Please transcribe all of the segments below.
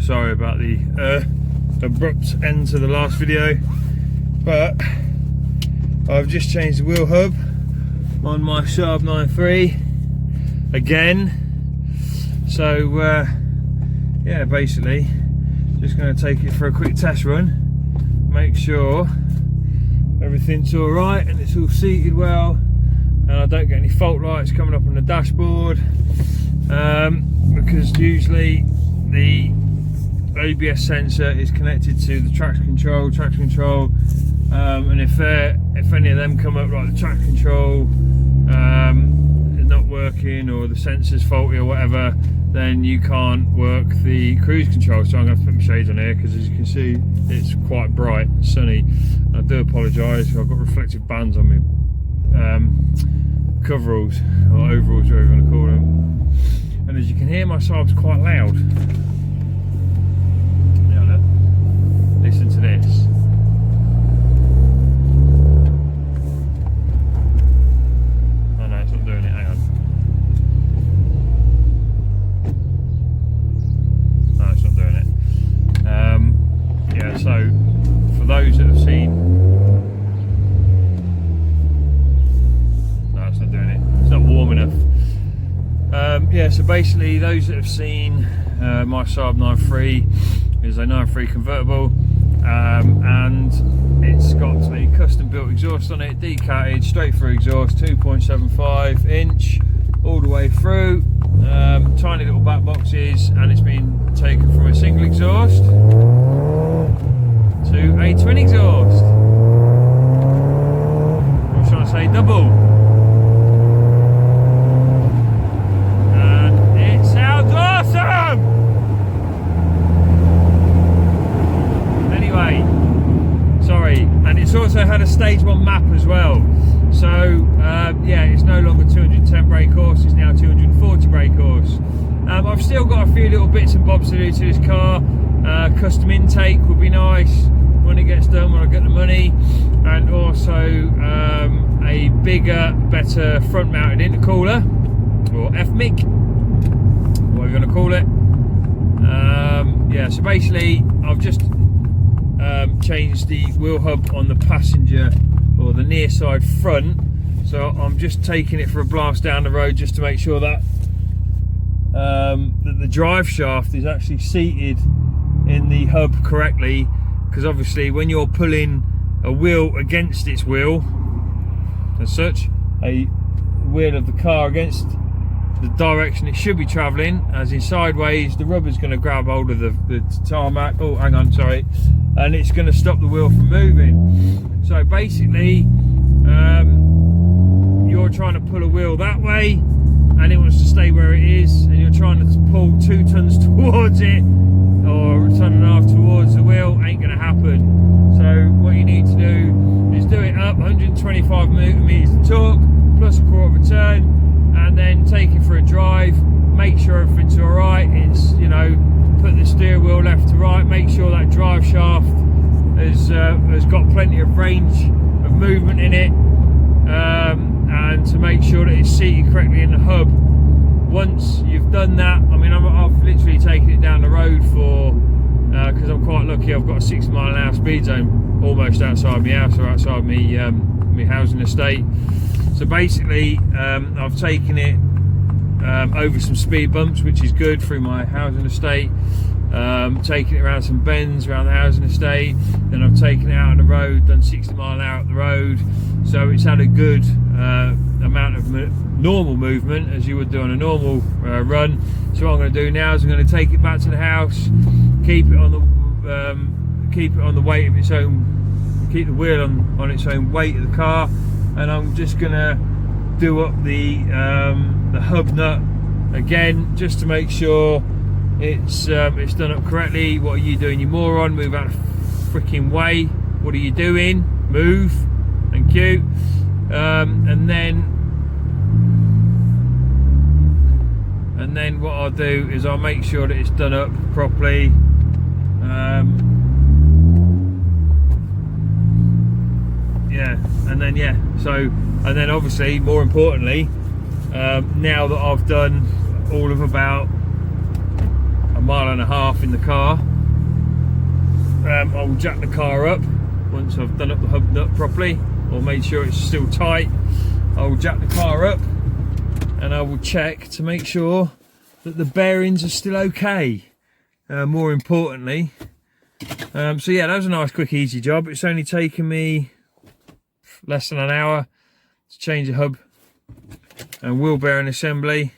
Sorry about the abrupt end to the last video, but I've just changed the wheel hub on my Saab 9.3 again. So yeah, basically just going to take it for a quick test run, make sure everything's all right and it's all seated well and I don't get any fault lights coming up on the dashboard, because usually the ABS sensor is connected to the traction control, and if any of them come up, like the traction control is not working or the sensor's faulty or whatever, then you can't work the cruise control. So I'm going to put my shades on here because, as you can see, it's quite bright and sunny. I do apologise, I've got reflective bands on me coveralls or overalls, whatever you want to call them. And as you can hear, my Saab's quite loud. Now look, listen to this. Oh no, it's not doing it, hang on. No, it's not doing it. Yeah, so for those that have seen, no, it's not doing it. It's not warm enough. Yeah, so basically those that have seen my Saab 9.3 is a 9.3 convertible, and it's got a custom built exhaust on it, decatted, straight through exhaust, 2.75 inch all the way through, tiny little back boxes, and it's been taken from a single exhaust to a twin exhaust. I'm trying to say double. It's also had a stage 1 map as well, so yeah, it's no longer 210 brake horse, it's now 240 brake horse. I've still got a few little bits and bobs to do to this car. Custom intake would be nice when it gets done, when I get the money, and also a bigger, better front mounted intercooler, or FMIC, what you're going to call it. Yeah, so basically I've just changed the wheel hub on the passenger, or the near side front, so I'm just taking it for a blast down the road just to make sure that that the drive shaft is actually seated in the hub correctly, because obviously when you're pulling a wheel against its wheel, as such, a wheel of the car against the direction it should be travelling, as in sideways, the rubber's going to grab hold of the tarmac, oh hang on, sorry, and it's going to stop the wheel from moving. So basically you're trying to pull a wheel that way and it wants to stay where it is, and you're trying to pull 2 tons towards it or a ton and a half towards the wheel, ain't going to happen. So what you need to do is do it up 125 meters of torque plus a quarter of a turn, and then take it for a drive, make sure everything's all right. It's, you know, put the steering wheel left to right, make sure that drive shaft has got plenty of range of movement in it, and to make sure that it's seated correctly in the hub. Once you've done that, I mean, I've literally taken it down the road for, because I'm quite lucky, I've got a 60 mile an hour speed zone almost outside my house, or outside my housing estate. So basically I've taken it over some speed bumps, which is good, through my housing estate, taking it around some bends around the housing estate, then I've taken it out on the road, done 60 mile an hour up the road, so it's had a good amount of normal movement as you would do on a normal run. So what I'm going to do now is I'm going to take it back to the house, keep it on the weight of its own, keep the wheel on its own weight of the car, and I'm just going to do up the hub nut again, just to make sure it's done up correctly. What are you doing, you moron? Move out of the freaking way. What are you doing? Move. Thank you. And then what I'll do is I'll make sure that it's done up properly. Yeah, and then obviously, more importantly, now that I've done all of about a mile in the car. I will jack the car up once I've done up the hub nut properly, or made sure it's still tight. I will jack the car up and I will check to make sure that the bearings are still okay. More importantly, so yeah, that was a nice quick easy job. It's only taken me less than an hour to change the hub and wheel bearing assembly.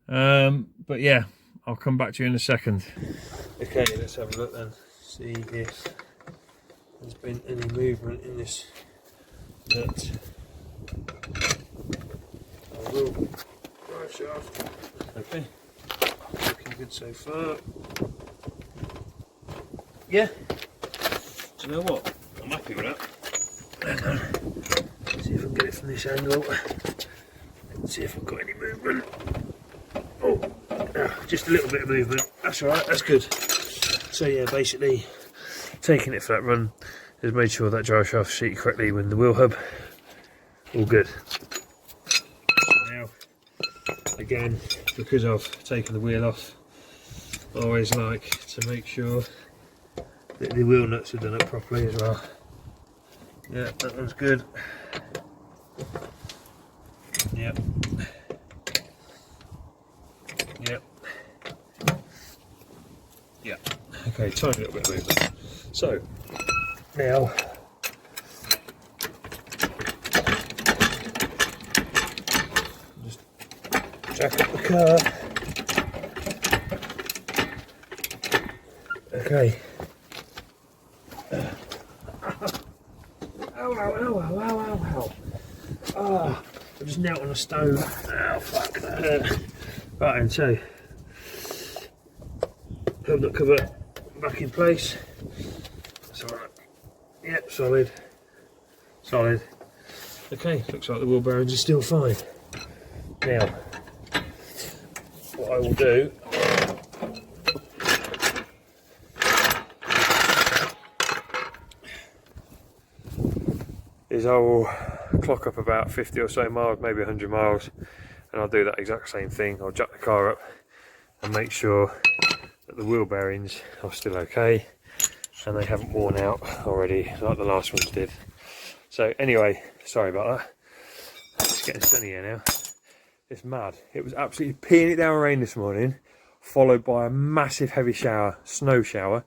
But yeah, I'll come back to you in a second. Okay, let's have a look then, see if there's been any movement in this nut. I will drive shaft. Okay, looking good so far. Yeah, do you know what? I'm happy with that. Hang on, see if I can get it from this angle. Let's see if I've got any movement. Oh, just a little bit of movement. That's alright, that's good. So yeah, basically taking it for that run has made sure that drive shaft seated correctly with the wheel hub. All good. So now, again, because I've taken the wheel off, I always like to make sure that the wheel nuts are done up properly as well. Yeah, that one's good. Yep. Yep. Yeah. Okay, tiny little bit of movement. So now just jack up the car. Okay. Ow, ow, ow, ow, ow, ow, ow. Ah, I just knelt on a stone. Oh, fuck that. Right, and so, hub nut cover back in place. That's alright. Yep, solid. Solid. Okay, looks like the wheel bearings are still fine. Now, what I will do is I will clock up about 50 or so miles, maybe 100 miles, and I'll do that exact same thing. I'll jack the car up and make sure that the wheel bearings are still okay and they haven't worn out already like the last ones did. So anyway, sorry about that. It's getting sunny here now. It's mad. It was absolutely peeing it down with rain this morning, followed by a massive heavy shower, snow shower.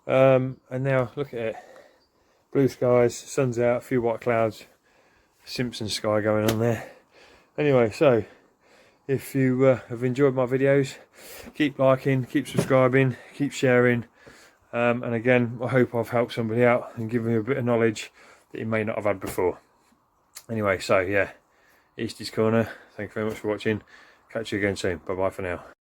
And now look at it. Blue skies, sun's out, a few white clouds, Simpson sky going on there. Anyway, so if you have enjoyed my videos, keep liking, keep subscribing, keep sharing, and again, I hope I've helped somebody out and given you a bit of knowledge that you may not have had before. Anyway, so yeah, Easty's Corner, thank you very much for watching. Catch you again soon. Bye bye for now.